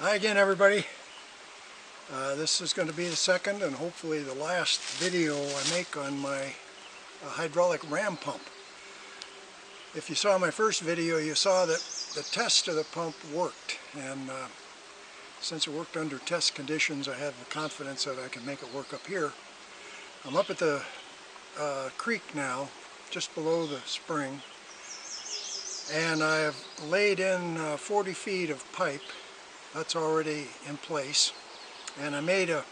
Hi again, everybody. This is going to be the second and hopefully the last video I make on my hydraulic ram pump. If you saw my first video, you saw that the test of the pump worked, and since it worked under test conditions, I have the confidence that I can make it work up here. I'm up at the creek now, just below the spring, and I have laid in 40 feet of pipe. That's already in place, and I made a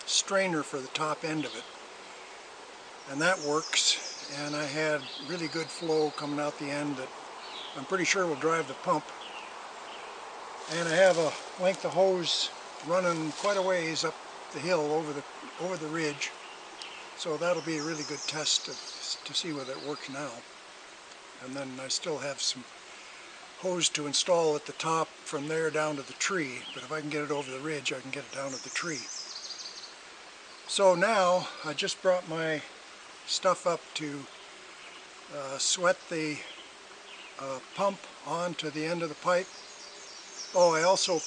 strainer for the top end of it, and that works. And I had really good flow coming out the end that I'm pretty sure will drive the pump. And I have a length of hose running quite a ways up the hill over the ridge, so that'll be a really good test to see whether it works now. And then I still have some hose to install at the top from there down to the tree, but if I can get it over the ridge, I can get it down to the tree. So now I just brought my stuff up to sweat the pump onto the end of the pipe. Oh, I also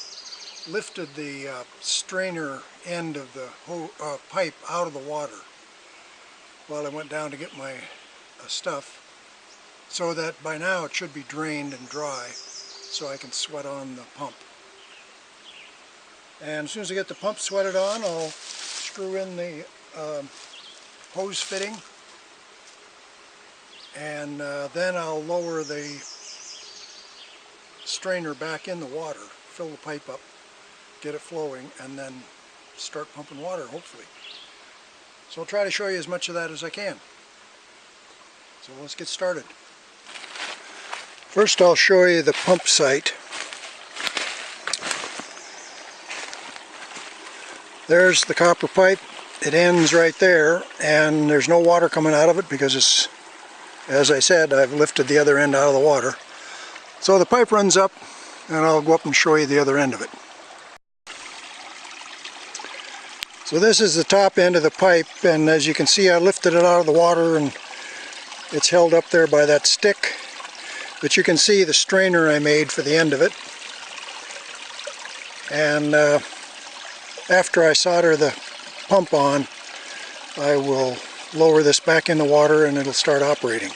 lifted the strainer end of the pipe out of the water while I went down to get my stuff, so that by now it should be drained and dry so I can sweat on the pump. And as soon as I get the pump sweated on, I'll screw in the hose fitting, and then I'll lower the strainer back in the water, fill the pipe up, get it flowing, and then start pumping water, hopefully. So I'll try to show you as much of that as I can. So let's get started. First, I'll show you the pump site. There's the copper pipe. It ends right there, and there's no water coming out of it because it's, as I said, I've lifted the other end out of the water. So the pipe runs up, and I'll go up and show you the other end of it. So this is the top end of the pipe, and as you can see, I lifted it out of the water and it's held up there by that stick. But you can see the strainer I made for the end of it. And after I solder the pump on, I will lower this back in the water and it'll start operating.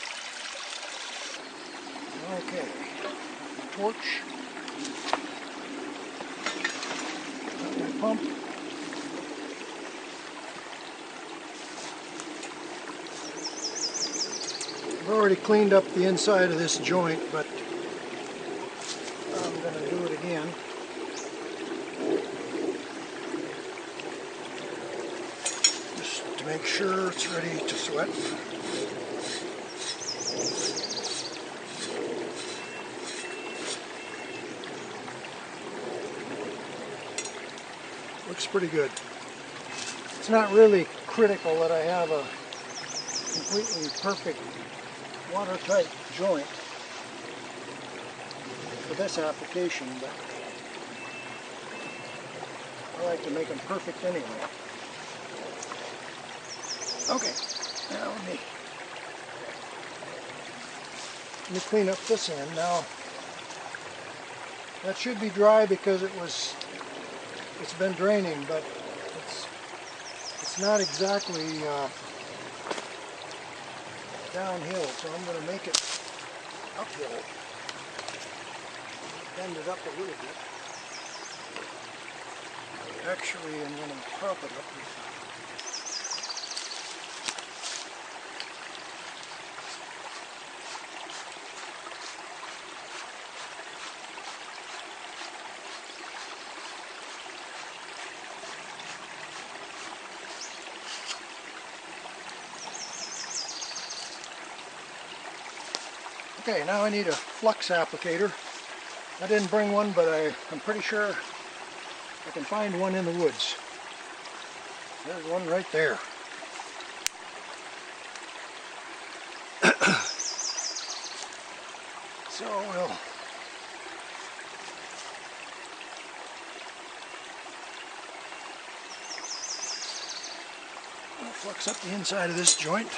Okay, torch. Got my pump. I've already cleaned up the inside of this joint, but I'm going to do it again. Just to make sure it's ready to sweat. Looks pretty good. It's not really critical that I have a completely perfect watertight joint for this application, but I like to make them perfect anyway. Okay, now let me clean up this end. Now that should be dry because it's been draining, but it's not exactly downhill, so I'm going to make it uphill. Bend it up a little bit. Actually, I'm going to prop it up. Okay, now I need a flux applicator. I didn't bring one, but I'm pretty sure I can find one in the woods. There's one right there. So we'll flux up the inside of this joint.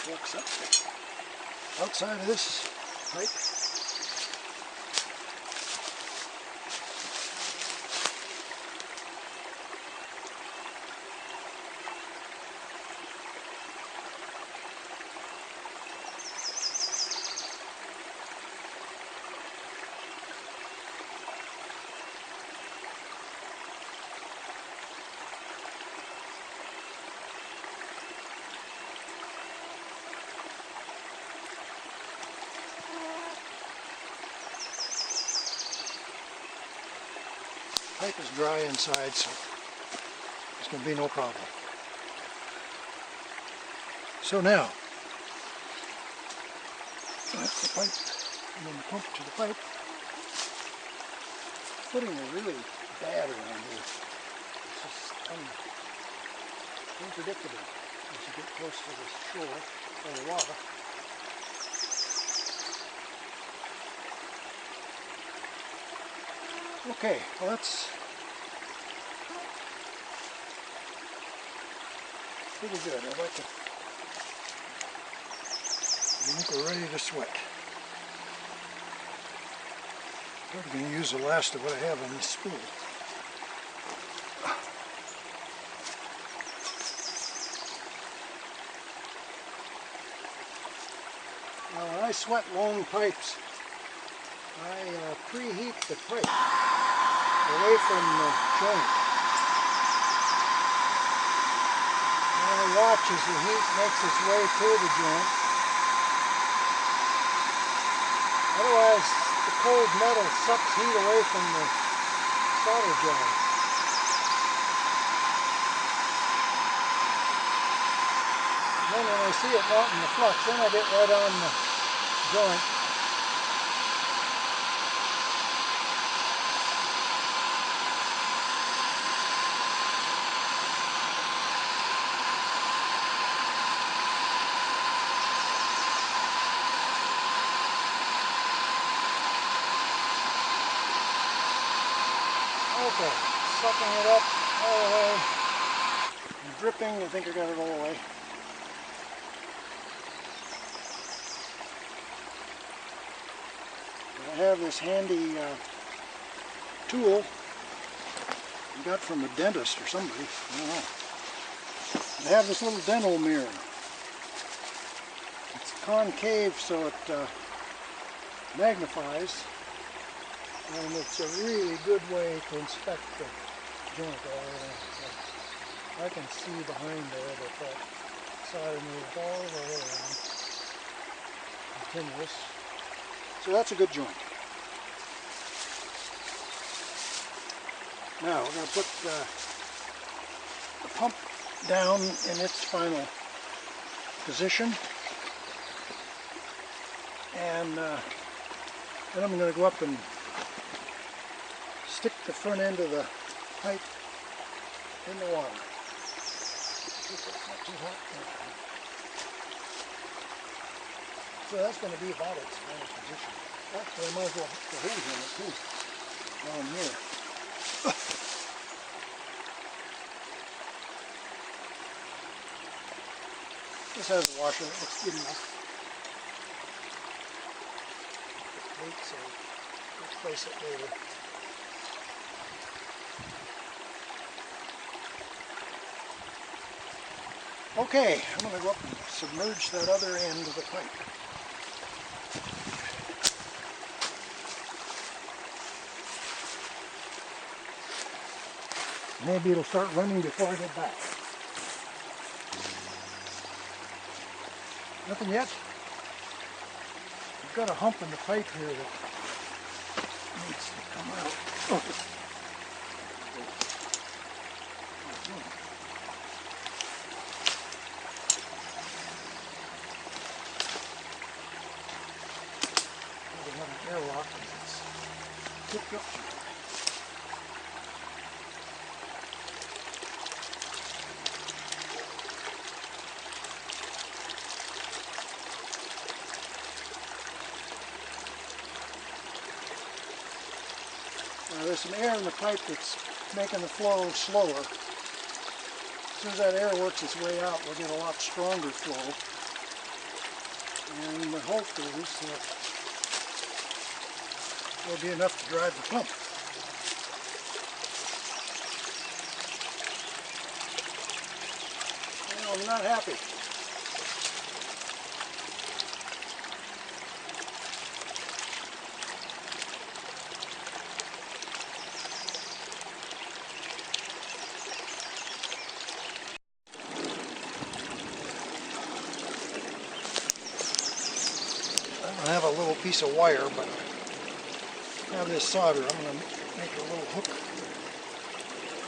flux up outside of this pipe. Pipe is dry inside, so there's going to be no problem. So now, that's the pipe, and then the pump to the pipe. Footing is really bad around here. It's just unpredictable as you get close to the shore or the water. Okay, well that's pretty good. I think we're ready to sweat. I'm going to use the last of what I have on this spool. Now when I sweat long pipes, I preheat the pipe away from the joint. And I watch as the heat makes its way to the joint. Otherwise, the cold metal sucks heat away from the solder jar. Then when I see it melting the flux, then I get right on the joint. Okay, sucking it up all the way. And dripping, I think I got it all the way. I have this handy tool I got from a dentist or somebody, I don't know. I have this little dental mirror. It's concave so it magnifies. And it's a really good way to inspect the joint all around. So I can see behind there that that solder moves all the way around. Continuous. So that's a good joint. Now we're going to put the pump down in its final position. And then I'm going to go up and stick the front end of the pipe in the water. It's not too hot. So that's going to be about its final position. Actually, I might as well hook the hose in it too, down here. This has a washer that looks good enough. So let's place it later. Okay, I'm going to go up and submerge that other end of the pipe. Maybe it'll start running before I get back. Nothing yet? I've got a hump in the pipe here that needs to come out. Oh. Airlock because it's hooked up to it. Now there's some air in the pipe that's making the flow slower. As soon as that air works its way out, we'll get a lot stronger flow. And the hope is that there'll be enough to drive the pump. Well, I'm not happy. I have a little piece of wire, but I have this solder. I'm going to make a little hook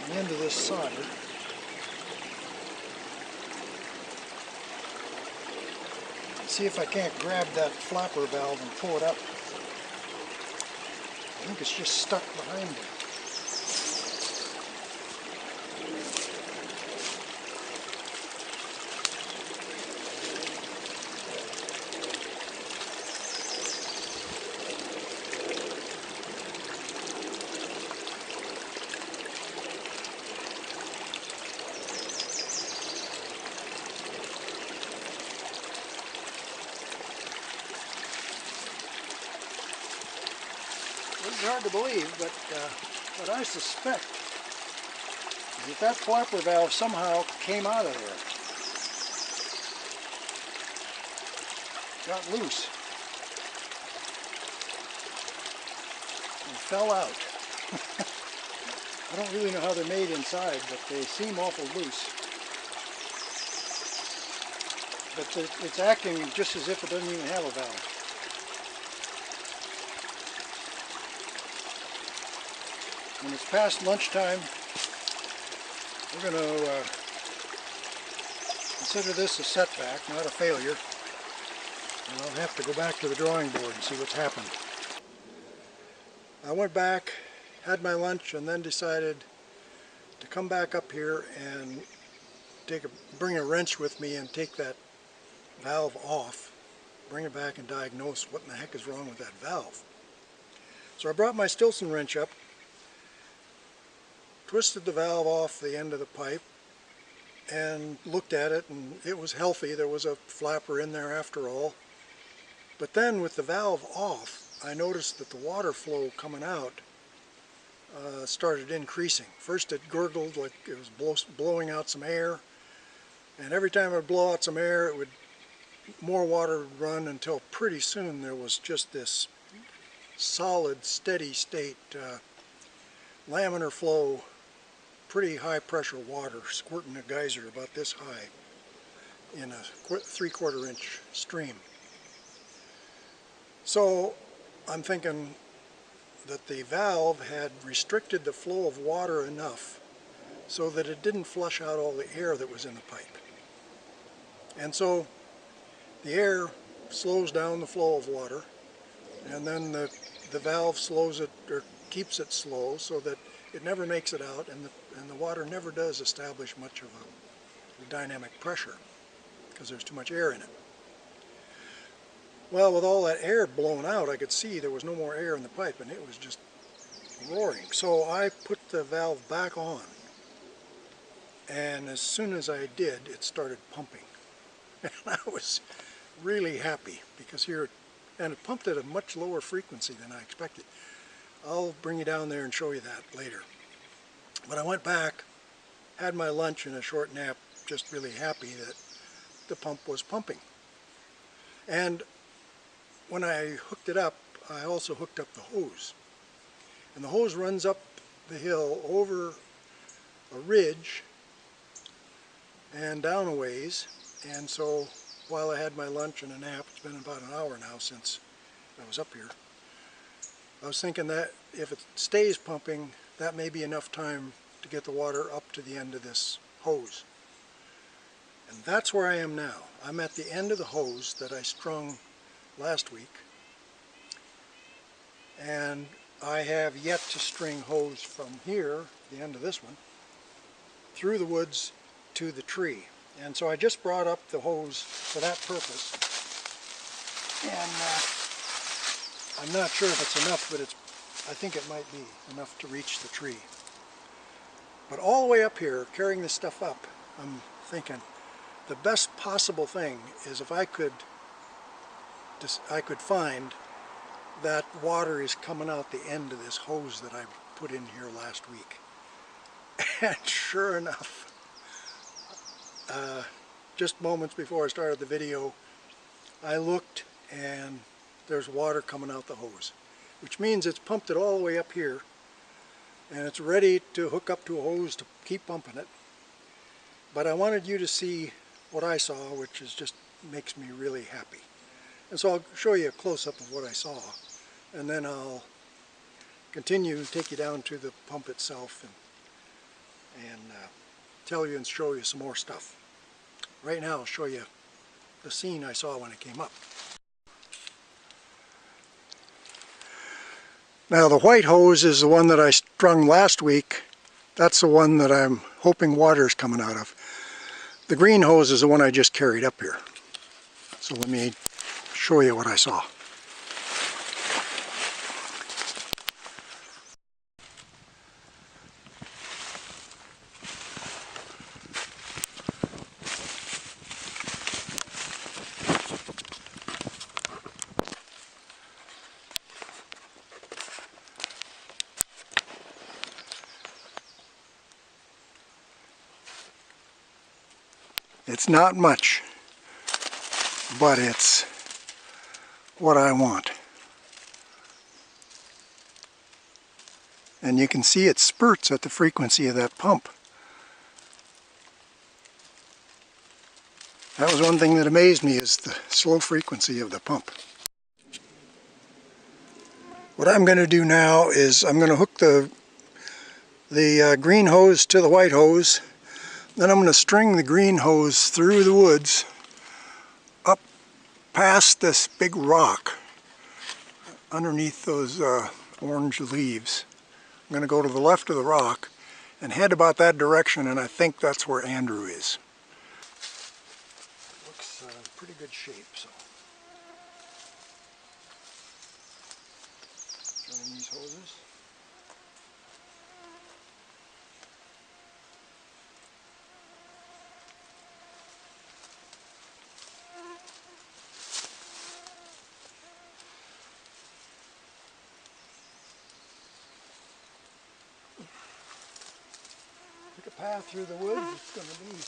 on the end of this solder. See if I can't grab that flapper valve and pull it up. I think it's just stuck behind it. It's hard to believe, but what I suspect is that flapper valve somehow came out of there. Got loose and fell out. I don't really know how they're made inside, but they seem awful loose. But it's acting just as if it doesn't even have a valve. When it's past lunchtime, we're going to consider this a setback, not a failure. And I'll have to go back to the drawing board and see what's happened. I went back, had my lunch, and then decided to come back up here and bring a wrench with me and take that valve off, bring it back and diagnose what in the heck is wrong with that valve. So I brought my Stilson wrench up, twisted the valve off the end of the pipe and looked at it, and it was healthy. There was a flapper in there after all. But then with the valve off, I noticed that the water flow coming out started increasing. First it gurgled like it was blowing out some air, and every time it would blow out some air, more water would run until pretty soon there was just this solid, steady state laminar flow, pretty high pressure water squirting a geyser about this high in a 3/4 inch stream. So I'm thinking that the valve had restricted the flow of water enough so that it didn't flush out all the air that was in the pipe. And so the air slows down the flow of water, and then the valve slows it, or keeps it slow, so that it never makes it out, and the water never does establish much of a dynamic pressure because there's too much air in it. Well, with all that air blown out, I could see there was no more air in the pipe, and it was just roaring. So I put the valve back on, and as soon as I did, it started pumping. And I was really happy because and it pumped at a much lower frequency than I expected. I'll bring you down there and show you that later. But I went back, had my lunch and a short nap, just really happy that the pump was pumping. And when I hooked it up, I also hooked up the hose. And the hose runs up the hill over a ridge and down a ways. And so while I had my lunch and a nap, it's been about an hour now since I was up here, I was thinking that if it stays pumping, that may be enough time to get the water up to the end of this hose. And that's where I am now. I'm at the end of the hose that I strung last week, and I have yet to string hose from here, the end of this one, through the woods to the tree. And so I just brought up the hose for that purpose, and I'm not sure if it's enough, but I think it might be enough to reach the tree. But all the way up here, carrying this stuff up, I'm thinking the best possible thing is if I could I could find, that water is coming out the end of this hose that I put in here last week. And sure enough, just moments before I started the video, I looked and there's water coming out the hose, which means it's pumped it all the way up here and it's ready to hook up to a hose to keep pumping it. But I wanted you to see what I saw, which is just makes me really happy. And so I'll show you a close-up of what I saw, and then I'll continue and take you down to the pump itself and tell you and show you some more stuff. Right now I'll show you the scene I saw when it came up. Now the white hose is the one that I strung last week. That's the one that I'm hoping water is coming out of. The green hose is the one I just carried up here. So let me show you what I saw. It's not much, but it's what I want. And you can see it spurts at the frequency of that pump. That was one thing that amazed me, is the slow frequency of the pump. What I'm going to do now is I'm going to hook the green hose to the white hose. Then I'm going to string the green hose through the woods up past this big rock underneath those orange leaves. I'm going to go to the left of the rock and head about that direction, and I think that's where Andrew is. Looks in pretty good shape, so. Join these hoses. Pick a path through the woods. It's going to be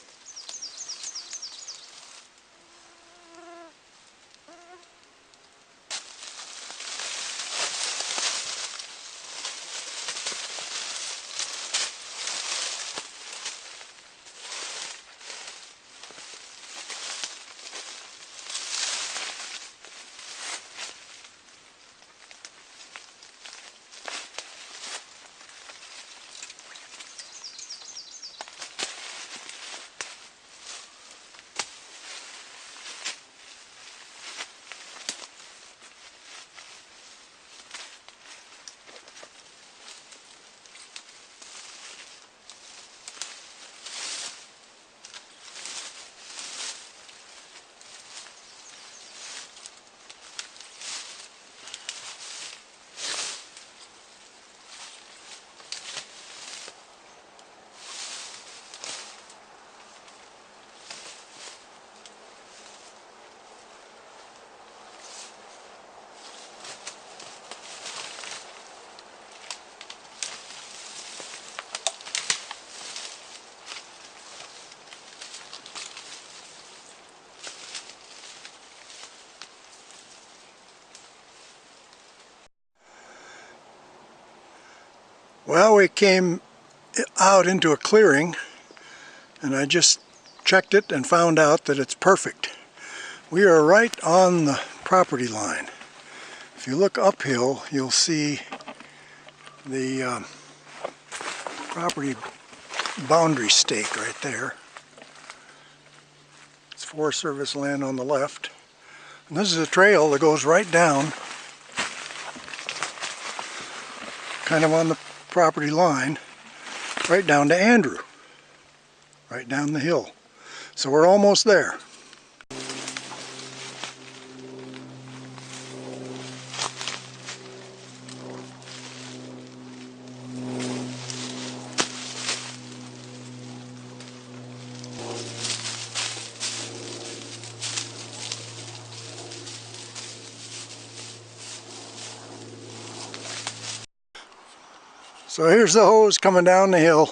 Well, we came out into a clearing and I just checked it and found out that it's perfect. We are right on the property line. If you look uphill, you'll see the property boundary stake right there. It's Forest Service land on the left. And this is a trail that goes right down, kind of on the property line, right down to Andrew, right down the hill. So we're almost there. So here's the hose coming down the hill.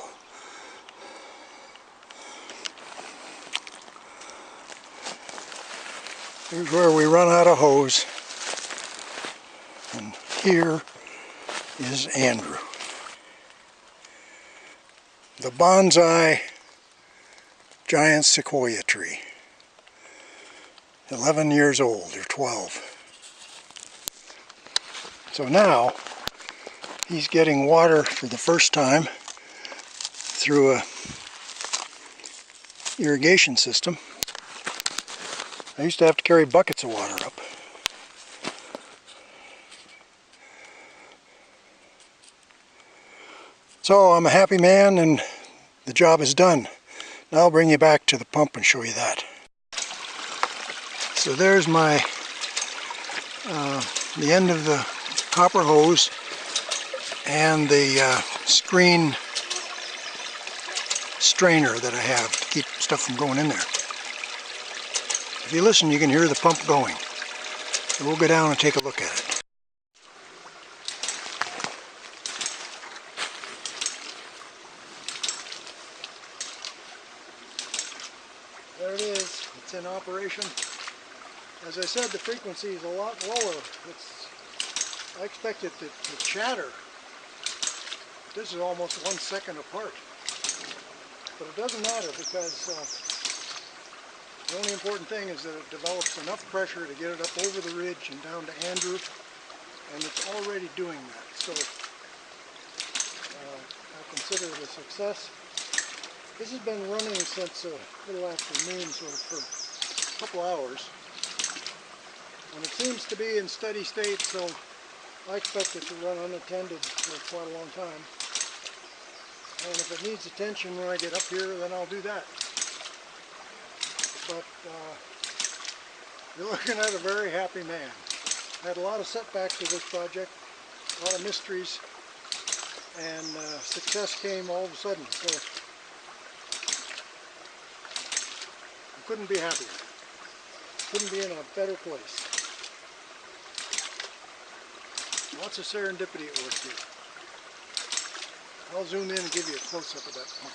Here's where we run out of hose. And here is Andrew. The bonsai giant sequoia tree. 11 years old, or 12. So now he's getting water for the first time through a irrigation system. I used to have to carry buckets of water up. So I'm a happy man and the job is done. Now I'll bring you back to the pump and show you that. So there's my the end of the copper hose and the screen strainer that I have to keep stuff from going in there. If you listen, you can hear the pump going. So we'll go down and take a look at it. There it is. It's in operation. As I said, the frequency is a lot lower. I expect it to chatter. This is almost 1 second apart. But it doesn't matter because the only important thing is that it develops enough pressure to get it up over the ridge and down to Andrew, and it's already doing that. So I consider it a success. This has been running since a little after noon, sort of for a couple hours. And it seems to be in steady state, so I expect it to run unattended for quite a long time. And if it needs attention when I get up here, then I'll do that. But you're looking at a very happy man. I had a lot of setbacks with this project, a lot of mysteries, and success came all of a sudden. So I couldn't be happier. Couldn't be in a better place. Lots of serendipity at work here. I'll zoom in and give you a close-up of that pump.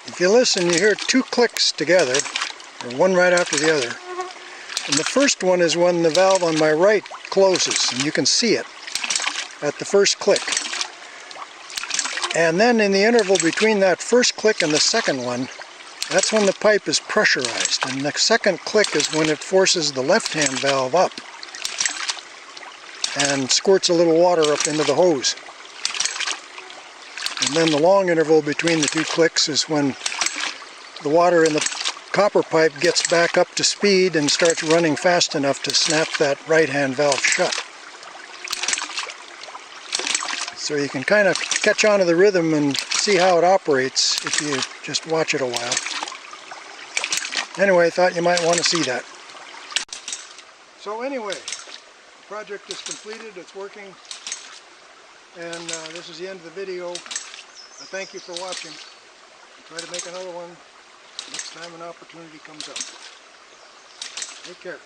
If you listen, you hear two clicks together, or one right after the other. And the first one is when the valve on my right closes, and you can see it at the first click. And then in the interval between that first click and the second one, that's when the pipe is pressurized. And the second click is when it forces the left-hand valve up and squirts a little water up into the hose. And then the long interval between the two clicks is when the water in the copper pipe gets back up to speed and starts running fast enough to snap that right-hand valve shut. So you can kind of catch on to the rhythm and see how it operates if you just watch it a while. Anyway, I thought you might want to see that. So anyway, the project is completed, it's working, and this is the end of the video. I thank you for watching. I'll try to make another one next time an opportunity comes up. Take care.